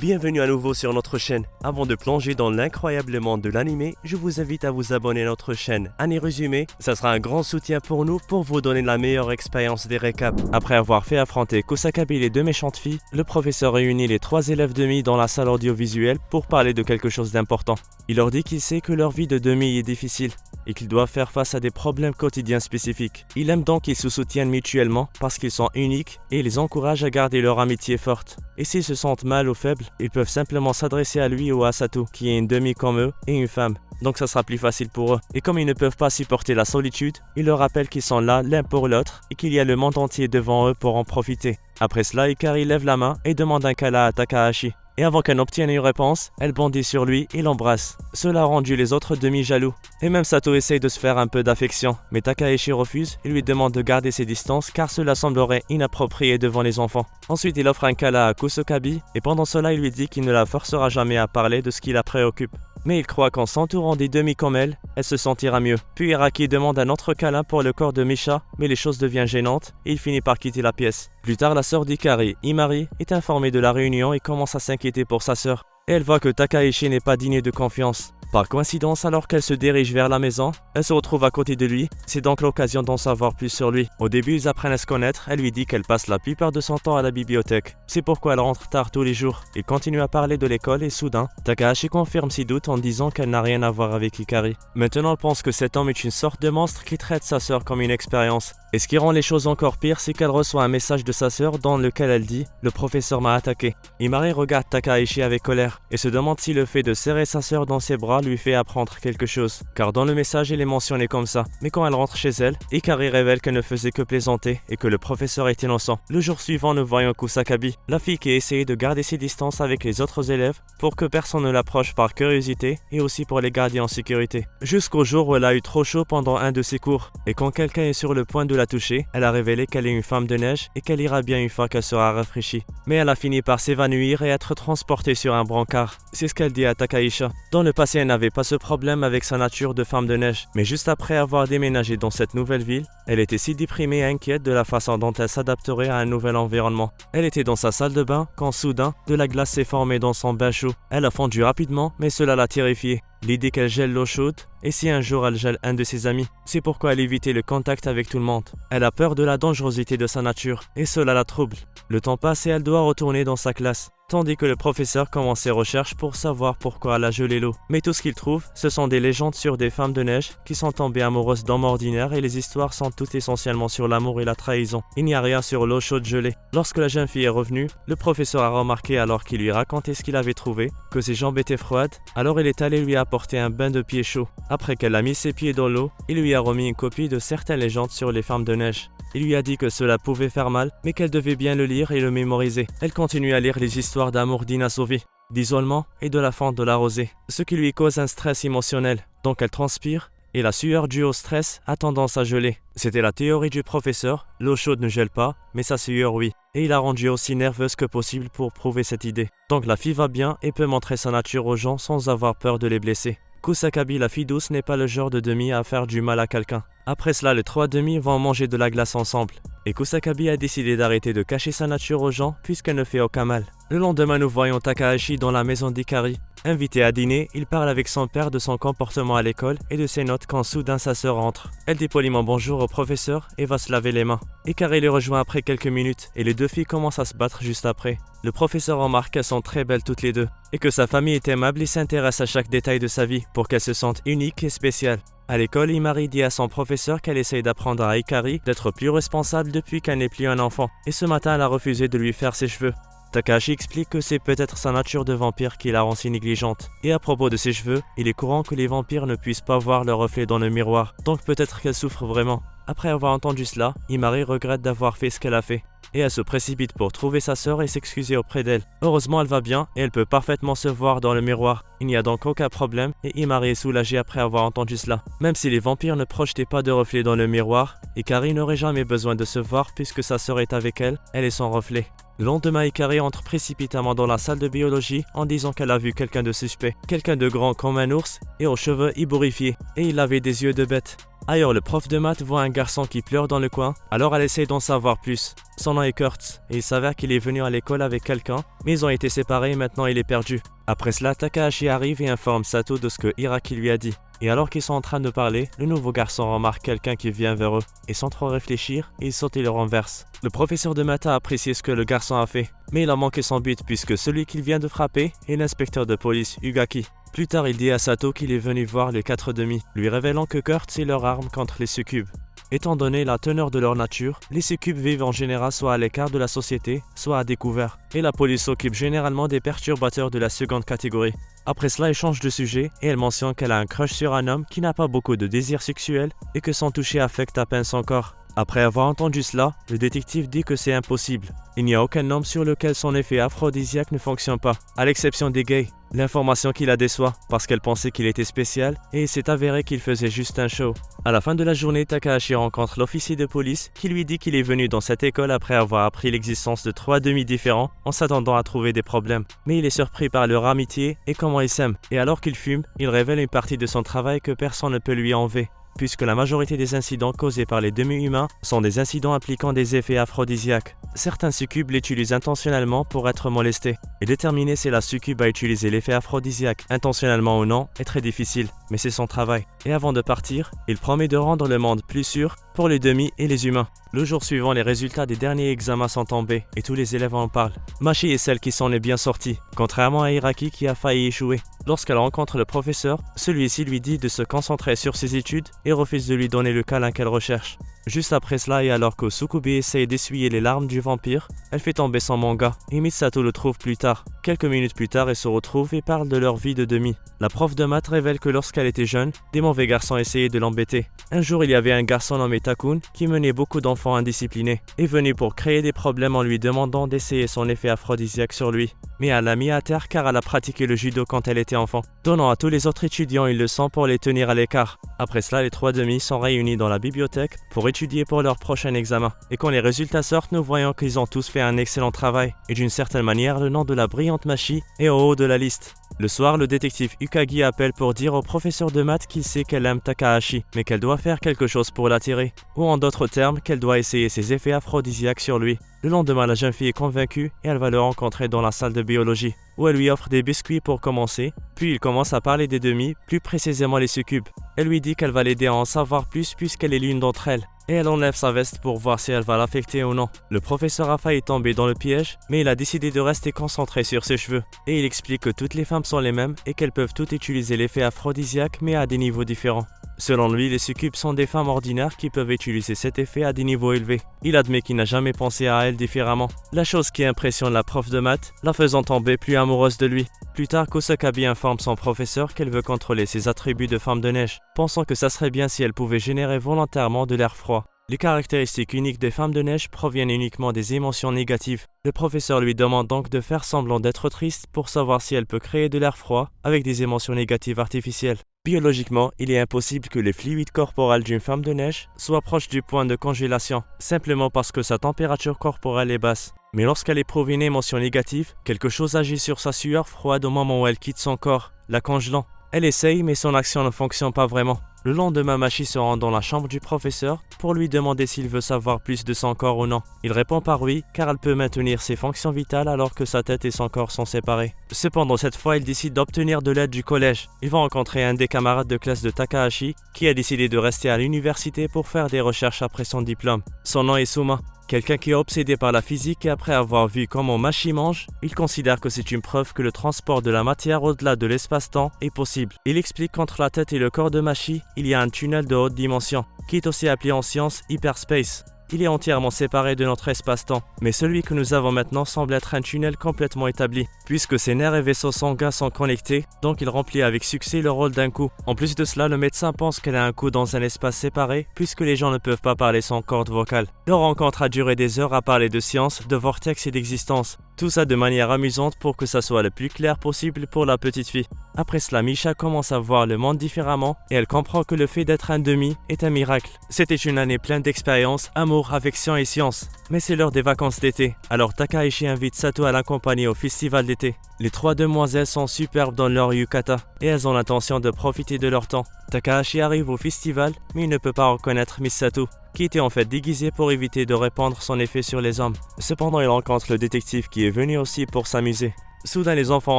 Bienvenue à nouveau sur notre chaîne. Avant de plonger dans l'incroyable monde de l'anime, je vous invite à vous abonner à notre chaîne. Année résumé, ça sera un grand soutien pour nous pour vous donner la meilleure expérience des récaps. Après avoir fait affronter Kusakabe et les deux méchantes filles, le professeur réunit les 3 élèves de Mi dans la salle audiovisuelle pour parler de quelque chose d'important. Il leur dit qu'il sait que leur vie de demi est difficile et qu'ils doivent faire face à des problèmes quotidiens spécifiques. Il aime donc qu'ils se soutiennent mutuellement parce qu'ils sont uniques et les encourage à garder leur amitié forte. Et s'ils se sentent mal ou faibles, ils peuvent simplement s'adresser à lui ou à Sato, qui est une demi comme eux et une femme. Donc ça sera plus facile pour eux. Et comme ils ne peuvent pas supporter la solitude, il leur rappelle qu'ils sont là l'un pour l'autre et qu'il y a le monde entier devant eux pour en profiter. Après cela, Ikari lève la main et demande un câlin à Takahashi. Et avant qu'elle n'obtienne une réponse, elle bondit sur lui et l'embrasse. Cela a rendu les autres demi-jaloux. Et même Sato essaye de se faire un peu d'affection, mais Takahashi refuse et lui demande de garder ses distances car cela semblerait inapproprié devant les enfants. Ensuite, il offre un câlin à Kusakabe et pendant cela, il lui dit qu'il ne la forcera jamais à parler de ce qui la préoccupe. Mais il croit qu'en s'entourant des demi comme elle se sentira mieux. Puis Hiraki demande un autre câlin pour le corps de Misha, mais les choses deviennent gênantes et il finit par quitter la pièce. Plus tard, la sœur d'Ikari, Imari, est informée de la réunion et commence à s'inquiéter pour sa sœur. Et elle voit que Takahashi n'est pas digne de confiance. Par coïncidence, alors qu'elle se dirige vers la maison, elle se retrouve à côté de lui, c'est donc l'occasion d'en savoir plus sur lui. Au début, ils apprennent à se connaître, elle lui dit qu'elle passe la plupart de son temps à la bibliothèque. C'est pourquoi elle rentre tard tous les jours. Ils continuent à parler de l'école et soudain, Takahashi confirme ses doutes en disant qu'elle n'a rien à voir avec Ikari. Maintenant, elle pense que cet homme est une sorte de monstre qui traite sa sœur comme une expérience. Et ce qui rend les choses encore pires, c'est qu'elle reçoit un message de sa sœur dans lequel elle dit « Le professeur m'a attaqué ». Imari regarde Takahashi avec colère et se demande si le fait de serrer sa sœur dans ses bras lui fait apprendre quelque chose. Car dans le message, il est mentionné comme ça. Mais quand elle rentre chez elle, Ikari révèle qu'elle ne faisait que plaisanter et que le professeur est innocent. Le jour suivant, nous voyons Kusakabe, la fille qui a essayé de garder ses distances avec les autres élèves pour que personne ne l'approche par curiosité et aussi pour les garder en sécurité. Jusqu'au jour où elle a eu trop chaud pendant un de ses cours. Et quand quelqu'un est sur le point de la toucher, elle a révélé qu'elle est une femme de neige et qu'elle ira bien une fois qu'elle sera rafraîchie. Mais elle a fini par s'évanouir et être transportée sur un brancard. C'est ce qu'elle dit à Takahisha. Dans le passé, elle n'avait pas ce problème avec sa nature de femme de neige. Mais juste après avoir déménagé dans cette nouvelle ville, elle était si déprimée et inquiète de la façon dont elle s'adapterait à un nouvel environnement. Elle était dans sa salle de bain quand soudain, de la glace s'est formée dans son bain chaud. Elle a fondu rapidement, mais cela l'a terrifiée. L'idée qu'elle gèle l'eau chaude, et si un jour elle gèle un de ses amis, c'est pourquoi elle évitait le contact avec tout le monde. Elle a peur de la dangerosité de sa nature, et cela la trouble. Le temps passe et elle doit retourner dans sa classe, tandis que le professeur commence ses recherches pour savoir pourquoi elle a gelé l'eau. Mais tout ce qu'il trouve, ce sont des légendes sur des femmes de neige qui sont tombées amoureuses d'hommes ordinaires et les histoires sont toutes essentiellement sur l'amour et la trahison. Il n'y a rien sur l'eau chaude gelée. Lorsque la jeune fille est revenue, le professeur a remarqué alors qu'il lui racontait ce qu'il avait trouvé, que ses jambes étaient froides, alors il est allé lui apporter un bain de pieds chaud. Après qu'elle a mis ses pieds dans l'eau, il lui a remis une copie de certaines légendes sur les femmes de neige. Il lui a dit que cela pouvait faire mal, mais qu'elle devait bien le lire et le mémoriser. Elle continue à lire les histoires d'amour d'Inasovi, d'isolement et de la fente de la rosée, ce qui lui cause un stress émotionnel. Donc elle transpire, et la sueur due au stress a tendance à geler. C'était la théorie du professeur, l'eau chaude ne gèle pas, mais sa sueur oui. Et il a rendu aussi nerveuse que possible pour prouver cette idée. Donc la fille va bien et peut montrer sa nature aux gens sans avoir peur de les blesser. Kusakabe, la fille douce, n'est pas le genre de demi à faire du mal à quelqu'un. Après cela, les 3 demi vont manger de la glace ensemble. Et Kusakabe a décidé d'arrêter de cacher sa nature aux gens puisqu'elle ne fait aucun mal. Le lendemain, nous voyons Takahashi dans la maison d'Ikari. Invité à dîner, il parle avec son père de son comportement à l'école et de ses notes quand soudain sa sœur entre. Elle dit poliment bonjour au professeur et va se laver les mains. Ikari les rejoint après quelques minutes et les 2 filles commencent à se battre juste après. Le professeur remarque qu'elles sont très belles toutes les 2 et que sa famille est aimable et s'intéresse à chaque détail de sa vie pour qu'elle se sente unique et spéciale. À l'école, Imari dit à son professeur qu'elle essaye d'apprendre à Ikari d'être plus responsable depuis qu'elle n'est plus un enfant et ce matin elle a refusé de lui faire ses cheveux. Takahashi explique que c'est peut-être sa nature de vampire qui la rend si négligente. Et à propos de ses cheveux, il est courant que les vampires ne puissent pas voir leur reflet dans le miroir, donc peut-être qu'elle souffre vraiment. Après avoir entendu cela, Imari regrette d'avoir fait ce qu'elle a fait. Et elle se précipite pour trouver sa sœur et s'excuser auprès d'elle. Heureusement, elle va bien et elle peut parfaitement se voir dans le miroir. Il n'y a donc aucun problème et Imari est soulagée après avoir entendu cela. Même si les vampires ne projetaient pas de reflet dans le miroir, Ikari n'aurait jamais besoin de se voir puisque sa sœur est avec elle est son reflet. Le lendemain, Ikari entre précipitamment dans la salle de biologie en disant qu'elle a vu quelqu'un de suspect. Quelqu'un de grand comme un ours et aux cheveux ébouriffés. Et il avait des yeux de bête. Ailleurs, le prof de maths voit un garçon qui pleure dans le coin, alors elle essaie d'en savoir plus. Son nom est Kurt, et il s'avère qu'il est venu à l'école avec quelqu'un, mais ils ont été séparés et maintenant il est perdu. Après cela, Takahashi arrive et informe Sato de ce que Hiraki lui a dit. Et alors qu'ils sont en train de parler, le nouveau garçon remarque quelqu'un qui vient vers eux, et sans trop réfléchir, il saute et le renverse. Le professeur de maths a apprécié ce que le garçon a fait, mais il a manqué son but puisque celui qu'il vient de frapper est l'inspecteur de police Ugaki. Plus tard, il dit à Sato qu'il est venu voir les 4/2, lui révélant que Kurt c'est leur arme contre les succubes. Étant donné la teneur de leur nature, les succubes vivent en général soit à l'écart de la société, soit à découvert, et la police s'occupe généralement des perturbateurs de la seconde catégorie. Après cela, elle change de sujet et elle mentionne qu'elle a un crush sur un homme qui n'a pas beaucoup de désir sexuel et que son toucher affecte à peine son corps. Après avoir entendu cela, le détective dit que c'est impossible. Il n'y a aucun homme sur lequel son effet aphrodisiaque ne fonctionne pas, à l'exception des gays. L'information qui la déçoit, parce qu'elle pensait qu'il était spécial, et il s'est avéré qu'il faisait juste un show. À la fin de la journée, Takahashi rencontre l'officier de police qui lui dit qu'il est venu dans cette école après avoir appris l'existence de 3 demi différents en s'attendant à trouver des problèmes. Mais il est surpris par leur amitié et comment ils s'aiment. Et alors qu'il fume, il révèle une partie de son travail que personne ne peut lui enlever, puisque la majorité des incidents causés par les demi-humains sont des incidents impliquant des effets aphrodisiaques. Certains succubes l'utilisent intentionnellement pour être molestés. Et déterminer si la succube a utilisé l'effet aphrodisiaque intentionnellement ou non est très difficile, mais c'est son travail. Et avant de partir, il promet de rendre le monde plus sûr pour les demi et les humains. Le jour suivant, les résultats des derniers examens sont tombés et tous les élèves en parlent. Machi est celle qui s'en est bien sortie, contrairement à Hiraki qui a failli échouer. Lorsqu'elle rencontre le professeur, celui-ci lui dit de se concentrer sur ses études et refuse de lui donner le câlin qu'elle recherche. Juste après cela et alors que Sukubi essaye d'essuyer les larmes du vampire, elle fait tomber son manga et Misato le trouve plus tard. Quelques minutes plus tard, ils se retrouvent et parlent de leur vie de demi. La prof de maths révèle que lorsqu'elle était jeune, des mauvais garçons essayaient de l'embêter. Un jour, il y avait un garçon nommé Takun qui menait beaucoup d'enfants indisciplinés et venu pour créer des problèmes en lui demandant d'essayer son effet aphrodisiaque sur lui. Mais elle l'a mis à terre car elle a pratiqué le judo quand elle était enfant, donnant à tous les autres étudiants une leçon pour les tenir à l'écart. Après cela, les 3 demi sont réunis dans la bibliothèque pour étudier pour leur prochain examen. Et quand les résultats sortent, nous voyons qu'ils ont tous fait un excellent travail. Et d'une certaine manière, le nom de la brillante Machi est au haut de la liste. Le soir, le détective Ukagi appelle pour dire au professeur de maths qu'il sait qu'elle aime Takahashi, mais qu'elle doit faire quelque chose pour l'attirer. Ou en d'autres termes, qu'elle doit essayer ses effets aphrodisiaques sur lui. Le lendemain, la jeune fille est convaincue et elle va le rencontrer dans la salle de biologie, où elle lui offre des biscuits pour commencer, puis il commence à parler des demi, plus précisément les succubes. Elle lui dit qu'elle va l'aider à en savoir plus puisqu'elle est l'une d'entre elles, et elle enlève sa veste pour voir si elle va l'affecter ou non. Le professeur a failli tomber dans le piège, mais il a décidé de rester concentré sur ses cheveux, et il explique que toutes les femmes sont les mêmes et qu'elles peuvent toutes utiliser l'effet aphrodisiaque mais à des niveaux différents. Selon lui, les succubes sont des femmes ordinaires qui peuvent utiliser cet effet à des niveaux élevés. Il admet qu'il n'a jamais pensé à elles différemment. La chose qui impressionne la prof de maths, la faisant tomber plus amoureuse de lui. Plus tard, Kusakabe informe son professeur qu'elle veut contrôler ses attributs de femme de neige, pensant que ça serait bien si elle pouvait générer volontairement de l'air froid. Les caractéristiques uniques des femmes de neige proviennent uniquement des émotions négatives. Le professeur lui demande donc de faire semblant d'être triste pour savoir si elle peut créer de l'air froid avec des émotions négatives artificielles. Biologiquement, il est impossible que les fluides corporels d'une femme de neige soient proches du point de congélation, simplement parce que sa température corporelle est basse. Mais lorsqu'elle éprouve une émotion négative, quelque chose agit sur sa sueur froide au moment où elle quitte son corps, la congelant. Elle essaye, mais son action ne fonctionne pas vraiment. Le lendemain, Machi se rend dans la chambre du professeur pour lui demander s'il veut savoir plus de son corps ou non. Il répond par oui, car elle peut maintenir ses fonctions vitales alors que sa tête et son corps sont séparés. Cependant, cette fois, il décide d'obtenir de l'aide du collège. Il va rencontrer un des camarades de classe de Takahashi qui a décidé de rester à l'université pour faire des recherches après son diplôme. Son nom est Suma. Quelqu'un qui est obsédé par la physique et après avoir vu comment Machi mange, il considère que c'est une preuve que le transport de la matière au-delà de l'espace-temps est possible. Il explique qu'entre la tête et le corps de Machi, il y a un tunnel de haute dimension, qui est aussi appelé en science hyperspace. Il est entièrement séparé de notre espace-temps, mais celui que nous avons maintenant semble être un tunnel complètement établi, puisque ses nerfs et vaisseaux sanguins sont connectés, donc il remplit avec succès le rôle d'un cou. En plus de cela, le médecin pense qu'elle a un cou dans un espace séparé, puisque les gens ne peuvent pas parler sans corde vocale. Leur rencontre a duré des heures à parler de science, de vortex et d'existence, tout ça de manière amusante pour que ça soit le plus clair possible pour la petite fille. Après cela, Misha commence à voir le monde différemment et elle comprend que le fait d'être un demi est un miracle. C'était une année pleine d'expériences, amour, affection et science. Mais c'est l'heure des vacances d'été, alors Takahashi invite Sato à l'accompagner au festival d'été. Les trois demoiselles sont superbes dans leur yukata et elles ont l'intention de profiter de leur temps. Takahashi arrive au festival, mais il ne peut pas reconnaître Miss Sato, qui était en fait déguisée pour éviter de répandre son effet sur les hommes. Cependant, il rencontre le détective qui est venu aussi pour s'amuser. Soudain, les enfants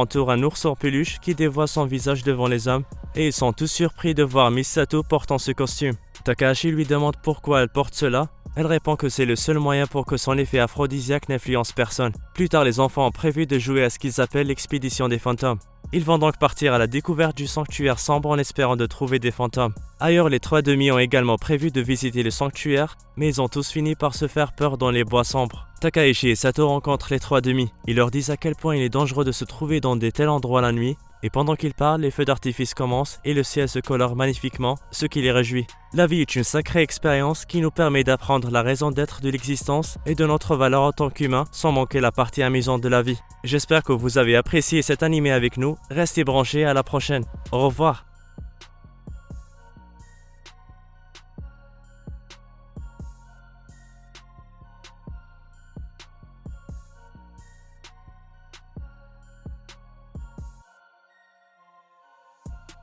entourent un ours en peluche qui dévoile son visage devant les hommes et ils sont tous surpris de voir Miss Sato portant ce costume. Takahashi lui demande pourquoi elle porte cela. Elle répond que c'est le seul moyen pour que son effet aphrodisiaque n'influence personne. Plus tard, les enfants ont prévu de jouer à ce qu'ils appellent l'expédition des fantômes. Ils vont donc partir à la découverte du sanctuaire sombre en espérant de trouver des fantômes. Ailleurs, les trois demi ont également prévu de visiter le sanctuaire, mais ils ont tous fini par se faire peur dans les bois sombres. Takahashi et Sato rencontrent les trois demi. Ils leur disent à quel point il est dangereux de se trouver dans de tels endroits la nuit, et pendant qu'ils parlent, les feux d'artifice commencent et le ciel se colore magnifiquement, ce qui les réjouit. La vie est une sacrée expérience qui nous permet d'apprendre la raison d'être de l'existence et de notre valeur en tant qu'humain sans manquer la partie amusante de la vie. J'espère que vous avez apprécié cet animé avec nous. Restez branchés, à la prochaine. Au revoir.